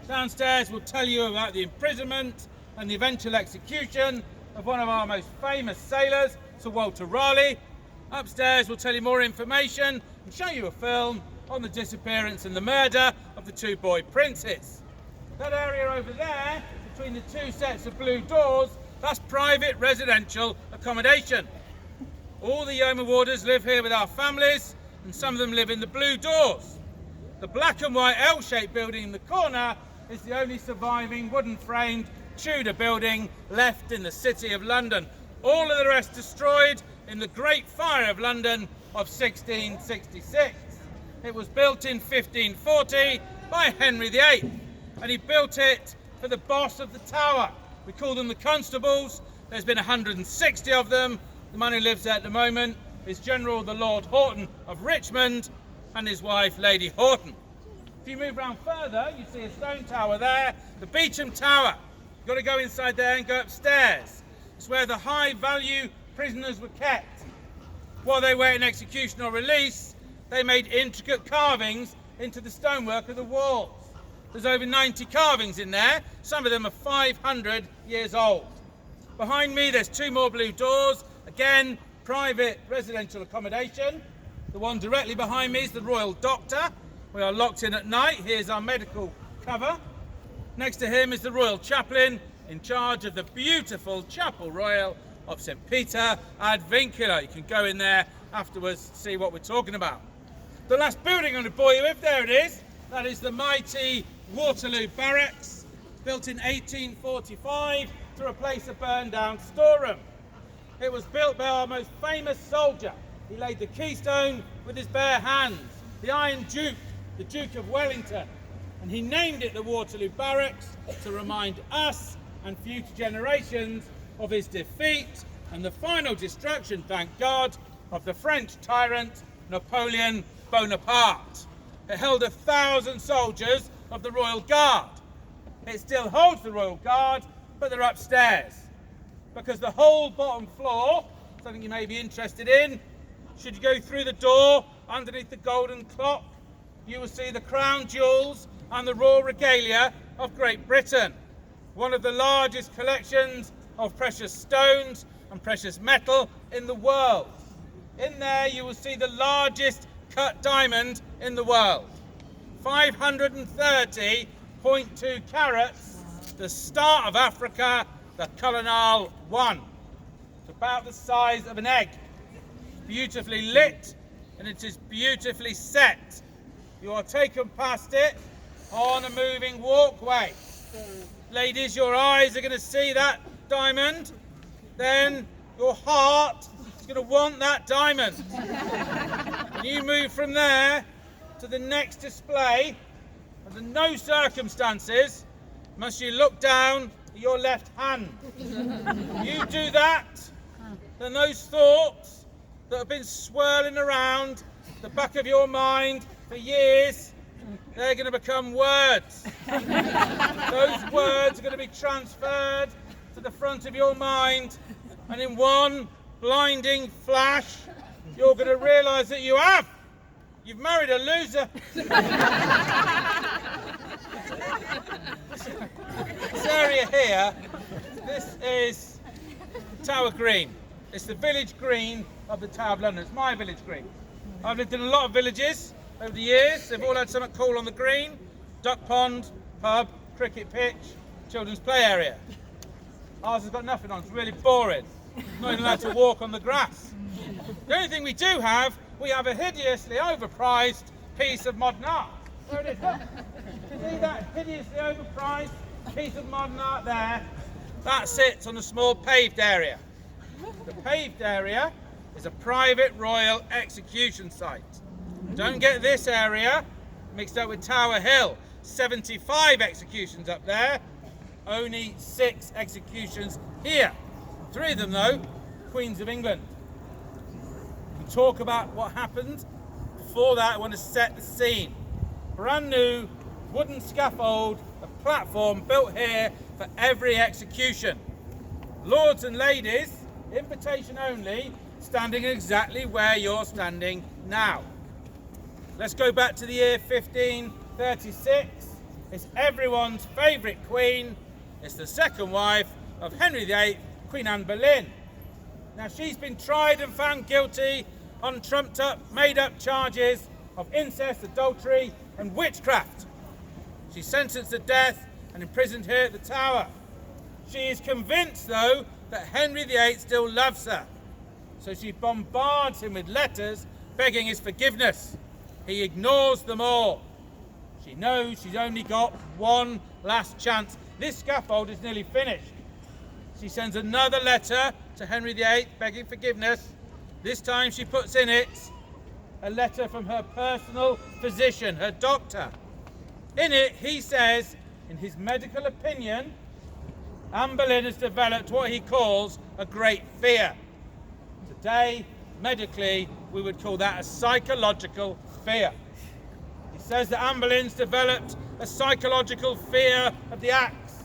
Downstairs we'll tell you about the imprisonment and the eventual execution of one of our most famous sailors, Sir Walter Raleigh. Upstairs we'll tell you more information and show you a film on the disappearance and the murder of the two boy princes. That area over there, between the two sets of blue doors, that's private residential accommodation. All the Yeoman warders live here with our families, and some of them live in the blue doors. The black and white L-shaped building in the corner is the only surviving wooden framed Tudor building left in the City of London. All of the rest destroyed in the Great Fire of London of 1666. It was built in 1540 by Henry VIII, and he built it for the boss of the tower. We call them the constables. There's been 160 of them. The man who lives there at the moment is General the Lord Houghton of Richmond and his wife Lady Houghton. If you move round further, you see a stone tower there, the Beauchamp Tower. You've got to go inside there and go upstairs. It's where the high-value prisoners were kept. While they were in execution or release, they made intricate carvings into the stonework of the walls. There's over 90 carvings in there. Some of them are 500 years old. Behind me, there's two more blue doors. Again, private residential accommodation. The one directly behind me is the Royal Doctor. We are locked in at night. Here's our medical cover. Next to him is the Royal Chaplain in charge of the beautiful Chapel Royal of St. Peter ad Vincula. You can go in there afterwards to see what we're talking about. The last building I'm going to bore you with, there it is. That is the mighty Waterloo Barracks, built in 1845 to replace a burned down storeroom. It was built by our most famous soldier. He laid the keystone with his bare hands, the Iron Duke, the Duke of Wellington, and he named it the Waterloo Barracks to remind us and future generations of his defeat and the final destruction, thank God, of the French tyrant Napoleon Bonaparte. It held 1,000 soldiers of the Royal Guard. It still holds the Royal Guard, but they're upstairs, because the whole bottom floor, something you may be interested in, should you go through the door underneath the golden clock, you will see the crown jewels and the royal regalia of Great Britain, one of the largest collections of precious stones and precious metal in the world. In there you will see the largest cut diamond in the world, 530.2 carats, the Star of Africa, the Colonel 1. It's about the size of an egg, beautifully lit, and it is beautifully set. You are taken past it on a moving walkway. Ladies, your eyes are going to see that diamond, then your heart is going to want that diamond. And you move from there to the next display. Under no circumstances must you look down at your left hand. You do that, then those thoughts that have been swirling around the back of your mind for years, they're going to become words. Those words are going to be transferred to the front of your mind, and in one blinding flash, you're going to realise that you've married a loser. This area here, this is Tower Green. It's the village green of the Tower of London. It's my village green. I've lived in a lot of villages over the years. They've all had something cool on the green. Duck pond, pub, cricket pitch, children's play area. Ours has got nothing on. It's really boring. Not even allowed to walk on the grass. The only thing we do have, we have a hideously overpriced piece of modern art. There it is, look. You see that hideously overpriced piece of modern art there? That sits on a small paved area. The paved area is a private royal execution site. Don't get this area mixed up with Tower Hill. 75 executions up there, only 6 executions here. 3 of them, though, Queens of England. We talk about what happened. Before that, I want to set the scene. Brand new wooden scaffold, a platform built here for every execution. Lords and ladies, invitation only, standing exactly where you're standing now. Let's go back to the year 1536. It's everyone's favourite queen. It's the second wife of Henry VIII, Queen Anne Boleyn. Now, she's been tried and found guilty on trumped up, made up charges of incest, adultery and witchcraft. She's sentenced to death and imprisoned here at the Tower. She is convinced, though, that Henry VIII still loves her. So she bombards him with letters begging his forgiveness. He ignores them all. She knows she's only got one last chance. This scaffold is nearly finished. She sends another letter to Henry VIII begging forgiveness. This time she puts in it a letter from her personal physician, her doctor. In it, he says, in his medical opinion, Anne Boleyn has developed what he calls a great fear. Today, medically, we would call that a psychological fear. He says that Anne Boleyn's developed a psychological fear of the axe.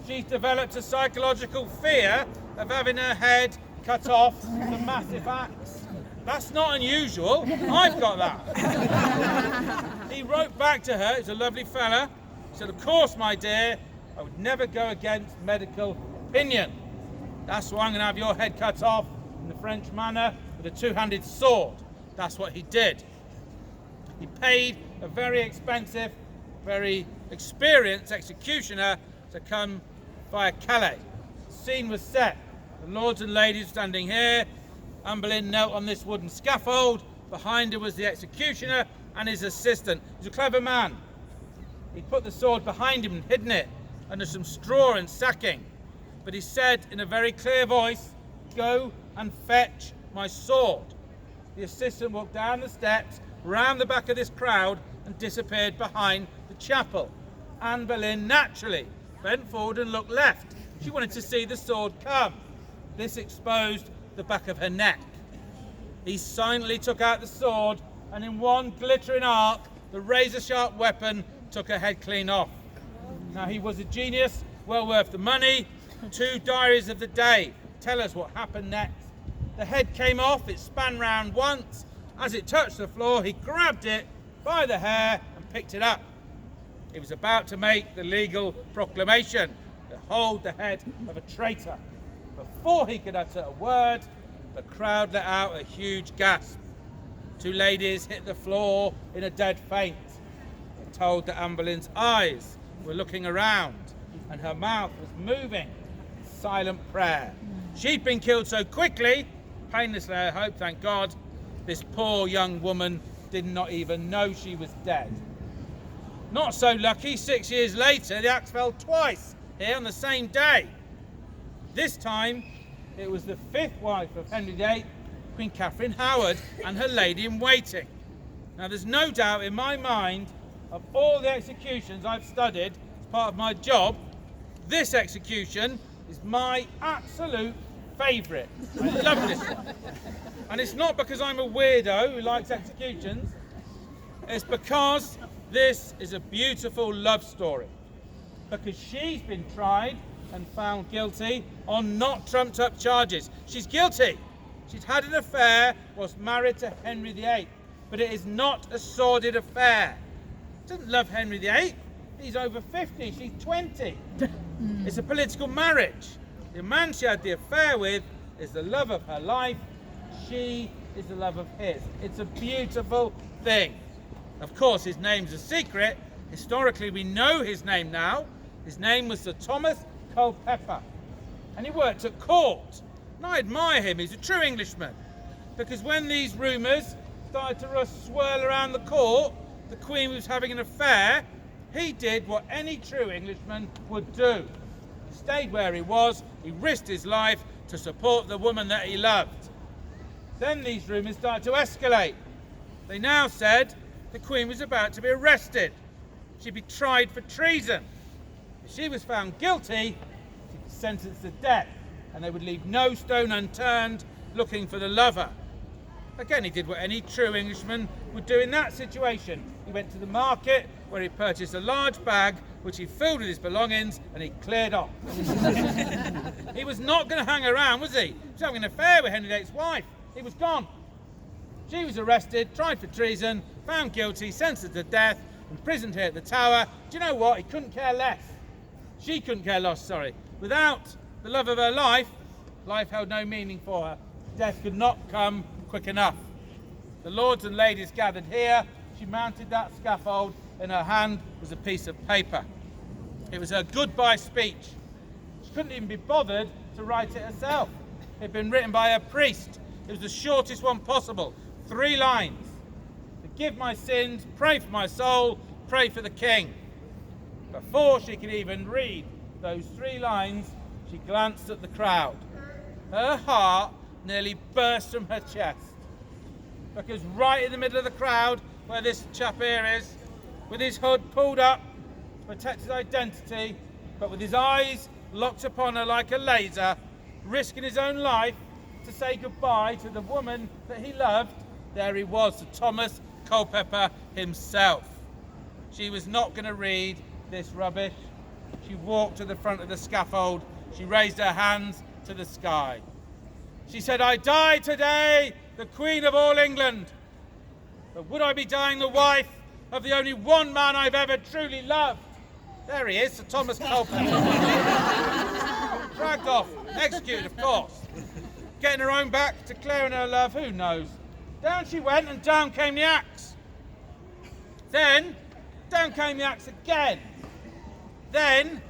She's developed a psychological fear of having her head cut off with a massive axe. That's not unusual. I've got that. He wrote back to her, he's a lovely fella. He said, of course, my dear, I would never go against medical opinion. That's why I'm going to have your head cut off in the French manner with a two-handed sword. That's what he did. He paid a very expensive, very experienced executioner to come via Calais. The scene was set. The lords and ladies standing here. Anne Boleyn knelt on this wooden scaffold. Behind her was the executioner and his assistant. He was a clever man. He put the sword behind him and hidden it under some straw and sacking. But he said in a very clear voice, "Go and fetch my sword." The assistant walked down the steps, round the back of this crowd and disappeared behind the chapel. Anne Boleyn naturally bent forward and looked left. She wanted to see the sword come. This exposed the back of her neck. He silently took out the sword, and in one glittering arc, the razor-sharp weapon took her head clean off. Now, he was a genius, well worth the money. 2 diaries of the day tell us what happened next. The head came off, it span round once. As it touched the floor, he grabbed it by the hair and picked it up. He was about to make the legal proclamation to hold the head of a traitor. Before he could utter a word, the crowd let out a huge gasp. 2 ladies hit the floor in a dead faint. It told that Anne Boleyn's eyes were looking around and her mouth was moving in silent prayer. She'd been killed so quickly, painlessly I hope, thank God, this poor young woman did not even know she was dead. Not so lucky, 6 years later, the axe fell twice here on the same day. This time, it was the 5th wife of Henry VIII, Queen Catherine Howard, and her lady-in-waiting. Now, there's no doubt in my mind, of all the executions I've studied as part of my job, this execution is my absolute favourite. I love this one. And it's not because I'm a weirdo who likes executions. It's because this is a beautiful love story. Because she's been tried and found guilty on not trumped up charges. She's guilty. She's had an affair whilst married to Henry VIII. But it is not a sordid affair. She doesn't love Henry VIII. He's over 50, she's 20. It's a political marriage. The man she had the affair with is the love of her life. She is the love of his. It's a beautiful thing. Of course, his name's a secret. Historically, we know his name now. His name was Sir Thomas Culpeper. And he worked at court. And I admire him. He's a true Englishman. Because when these rumours started to swirl around the court, the Queen was having an affair, he did what any true Englishman would do. He stayed where he was. He risked his life to support the woman that he loved. Then these rumours started to escalate. They now said the Queen was about to be arrested. She'd be tried for treason. If she was found guilty, she'd be sentenced to death, and they would leave no stone unturned looking for the lover. Again, he did what any true Englishman would do in that situation. He went to the market where he purchased a large bag which he filled with his belongings and he cleared off. He was not going to hang around, was he? He was having an affair with Henry VIII's wife. He was gone. She was arrested, tried for treason, found guilty, sentenced to death, imprisoned here at the Tower. Do you know what? He couldn't care less. She couldn't care less, sorry. Without the love of her life, life held no meaning for her. Death could not come quick enough. The lords and ladies gathered here. She mounted that scaffold. In her hand was a piece of paper. It was her goodbye speech. She couldn't even be bothered to write it herself. It had been written by her priest. It was the shortest one possible. 3 lines. Forgive my sins, pray for my soul, pray for the king. Before she could even read those 3 lines, she glanced at the crowd. Her heart nearly burst from her chest. Because right in the middle of the crowd, where this chap here is, with his hood pulled up to protect his identity, but with his eyes locked upon her like a laser, risking his own life to say goodbye to the woman that he loved, there he was, Sir Thomas Culpeper himself. She was not going to read this rubbish. She walked to the front of the scaffold. She raised her hands to the sky. She said, I die today, the Queen of all England. But would I be dying the wife of the only one man I've ever truly loved? There he is, Sir Thomas Culpeper. Dragged off, executed, of course. Getting her own back, declaring her love, who knows? Down she went and down came the axe. Then, down came the axe again. Then,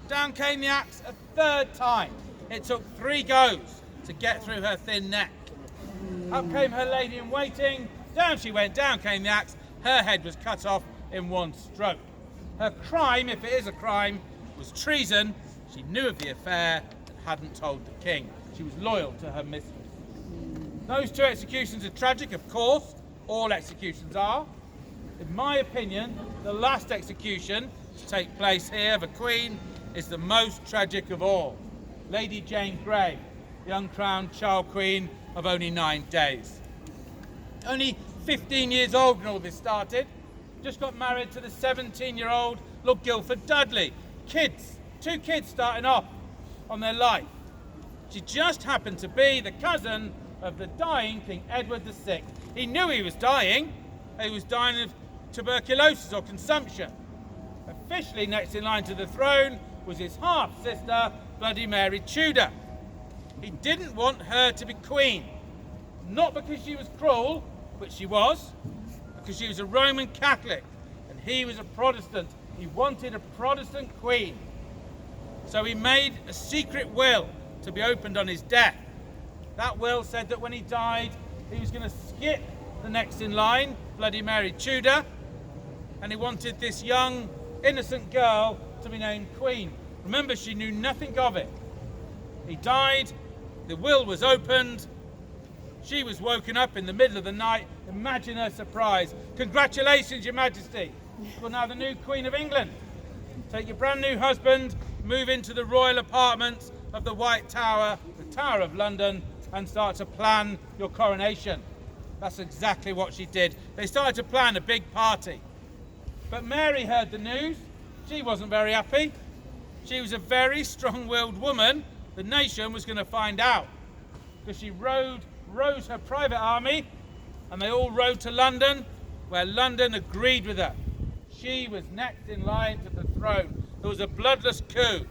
down came the axe a 3rd time. It took 3 goes to get through her thin neck. Up came her lady in waiting. Down she went, down came the axe. Her head was cut off in 1 stroke. Her crime, if it is a crime, was treason. She knew of the affair and hadn't told the king. She was loyal to her mistress. Those 2 executions are tragic, of course. All executions are. In my opinion, the last execution to take place here of a queen is the most tragic of all. Lady Jane Grey, the uncrowned child queen of only 9 days. Only 15 years old when all this started. Just got married to the 17-year-old Lord Guildford Dudley. Kids, 2 kids starting off on their life. She just happened to be the cousin of the dying King Edward VI. He knew he was dying. He was dying of tuberculosis or consumption. Officially next in line to the throne was his half-sister, Bloody Mary Tudor. He didn't want her to be queen. Not because she was cruel, which she was, because she was a Roman Catholic and he was a Protestant. He wanted a Protestant queen. So he made a secret will to be opened on his death. That will said that when he died, he was going to skip the next in line, Bloody Mary Tudor, and he wanted this young, innocent girl to be named queen. Remember, she knew nothing of it. He died, the will was opened, she was woken up in the middle of the night. Imagine her surprise. Congratulations, Your Majesty. You're now the new Queen of England. Take your brand new husband, move into the royal apartments of the White Tower, the Tower of London, and start to plan your coronation. That's exactly what she did. They started to plan a big party. But Mary heard the news. She wasn't very happy. She was a very strong-willed woman. The nation was going to find out. Because she rose her private army, and they all rode to London, where London agreed with her. She was next in line to the throne. There was a bloodless coup.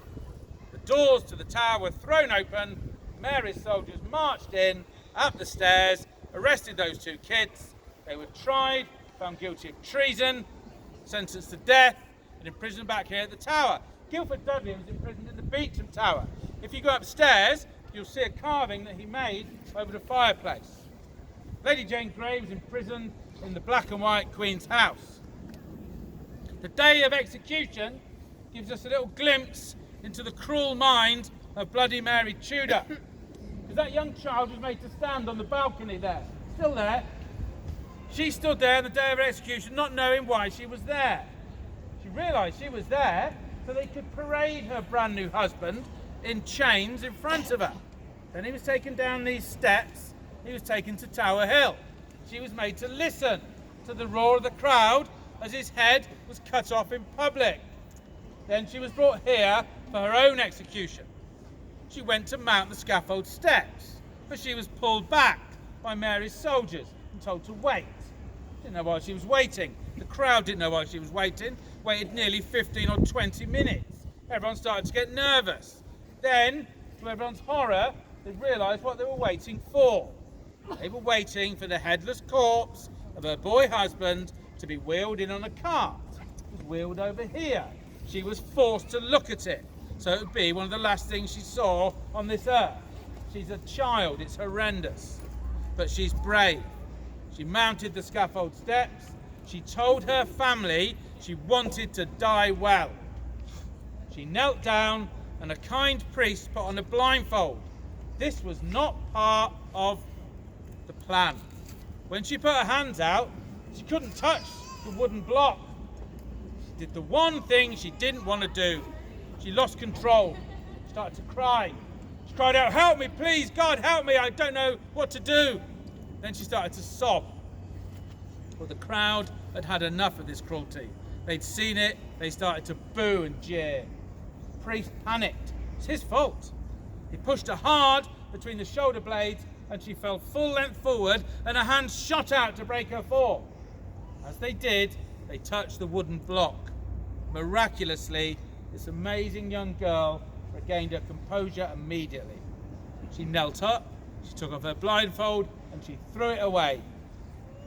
The doors to the tower were thrown open. Mary's soldiers marched in, up the stairs, arrested those 2 kids. They were tried, found guilty of treason, sentenced to death, and imprisoned back here at the Tower. Guildford Dudley was imprisoned in the Beauchamp Tower. If you go upstairs, you'll see a carving that he made over the fireplace. Lady Jane Grey was imprisoned in the black and white Queen's house. The day of execution gives us a little glimpse into the cruel mind of Bloody Mary Tudor. Because that young child was made to stand on the balcony there, still there. She stood there on the day of her execution, not knowing why she was there. She realised she was there so they could parade her brand new husband in chains in front of her. Then he was taken down these steps, he was taken to Tower Hill. She was made to listen to the roar of the crowd as his head was cut off in public. Then she was brought here for her own execution. She went to mount the scaffold steps, but she was pulled back by Mary's soldiers and told to wait. Didn't know why she was waiting. The crowd didn't know why she was waited nearly 15 or 20 minutes. Everyone started to get nervous. Then, to everyone's horror, they realised what they were waiting for. They were waiting for the headless corpse of her boy husband to be wheeled in on a cart. It was wheeled over here. She was forced to look at it, so it would be one of the last things she saw on this earth. She's a child, it's horrendous. But she's brave. She mounted the scaffold steps. She told her family she wanted to die well. She knelt down and a kind priest put on a blindfold. This was not part of the plan. When she put her hands out, she couldn't touch the wooden block. She did the one thing she didn't want to do. She lost control. She started to cry. She cried out, "Help me, please, God, help me, I don't know what to do." Then she started to sob. Well, the crowd had had enough of this cruelty. They'd seen it, they started to boo and jeer. The priest panicked. It's his fault. He pushed her hard between the shoulder blades and she fell full length forward and her hands shot out to break her fall. As they did, they touched the wooden block. Miraculously, this amazing young girl regained her composure immediately. She knelt up, she took off her blindfold and she threw it away.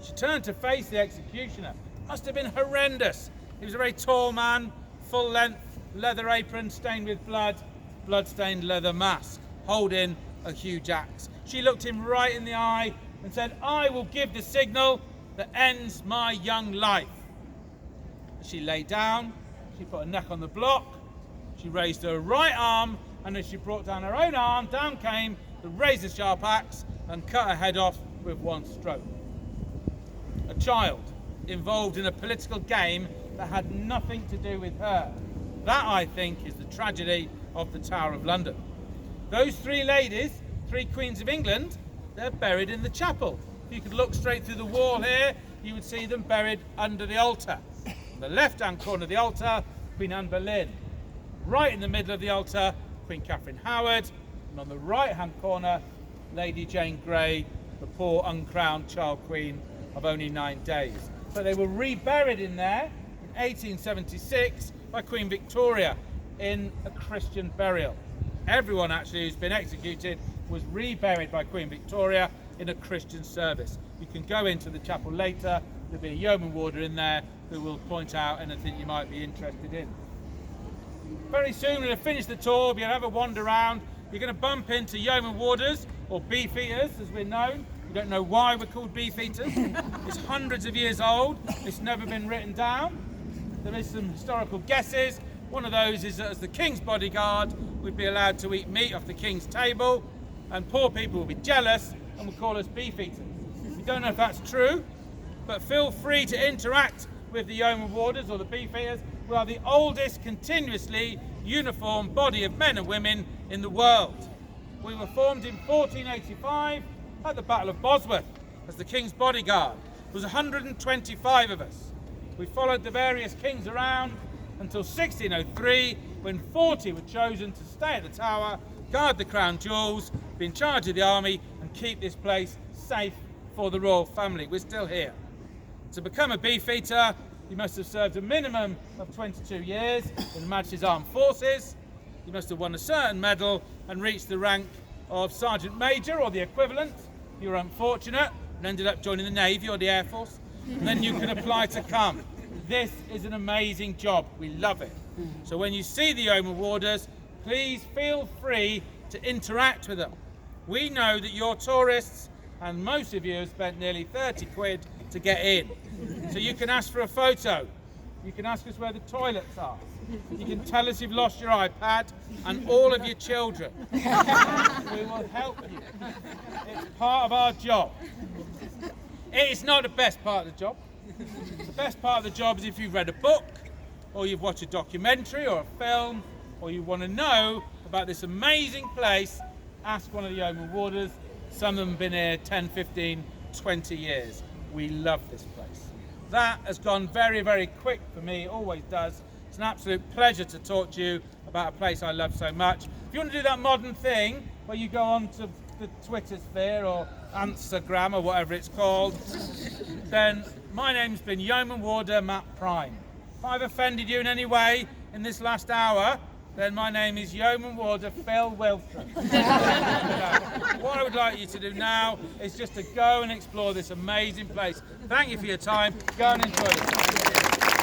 She turned to face the executioner. It must have been horrendous. He was a very tall man, full length, leather apron stained with blood, blood-stained leather mask, holding a huge axe. She looked him right in the eye and said, "I will give the signal that ends my young life." As she lay down, she put her neck on the block, she raised her right arm, and as she brought down her own arm, down came the razor-sharp axe and cut her head off with one stroke. A child involved in a political game that had nothing to do with her. That, I think, is the tragedy of the Tower of London. Those three ladies, three Queens of England, they're buried in the chapel. If you could look straight through the wall here, you would see them buried under the altar. On the left-hand corner of the altar, Queen Anne Boleyn. Right in the middle of the altar, Queen Catherine Howard. And on the right-hand corner, Lady Jane Grey, the poor uncrowned child queen of only 9 days. But they were reburied in there in 1876 by Queen Victoria in a Christian burial. Everyone actually who's been executed was reburied by Queen Victoria in a Christian service. You can go into the chapel later, there'll be a yeoman warder in there who will point out anything you might be interested in. Very soon we're going to finish the tour, you're going to have a wander around, you're going to bump into yeoman warders, or beefeaters as we're known. You don't know why we're called beefeaters. It's hundreds of years old, it's never been written down. There is some historical guesses. One of those is that as the King's bodyguard, we'd be allowed to eat meat off the King's table, and poor people will be jealous and will call us beefeaters. We don't know if that's true, but feel free to interact with the yeoman warders or the beefeaters. We are the oldest continuously uniformed body of men and women in the world. We were formed in 1485 at the Battle of Bosworth as the King's bodyguard. There was 125 of us. We followed the various kings around until 1603, when 40 were chosen to stay at the Tower, guard the crown jewels, be in charge of the army, and keep this place safe for the royal family. We're still here. To become a beefeater, you must have served a minimum of 22 years in Her Majesty's Armed Forces. You must have won a certain medal and reached the rank of Sergeant Major or the equivalent. You were unfortunate and ended up joining the Navy or the Air Force. And then you can apply to come. This is an amazing job. We love it. So when you see the yeoman warders, please feel free to interact with them. We know that you're tourists and most of you have spent nearly 30 quid to get in. So you can ask for a photo. You can ask us where the toilets are. You can tell us you've lost your iPad and all of your children. We will help you. It's part of our job. It is not the best part of the job. The best part of the job is if you've read a book, or you've watched a documentary or a film, or you want to know about this amazing place, ask one of the yeoman warders. Some of them have been here 10, 15, 20 years. We love this place. That has gone very, very quick for me, it always does. It's an absolute pleasure to talk to you about a place I love so much. If you want to do that modern thing where you go on to the Twitter sphere or Instagram or whatever it's called, then My name's been Yeoman Warder Matt Prime. If I've offended you in any way in this last hour, then my name is Yeoman Warder Phil Wilson. What I would like you to do now is just to go and explore this amazing place. Thank you for your time. Go and enjoy it.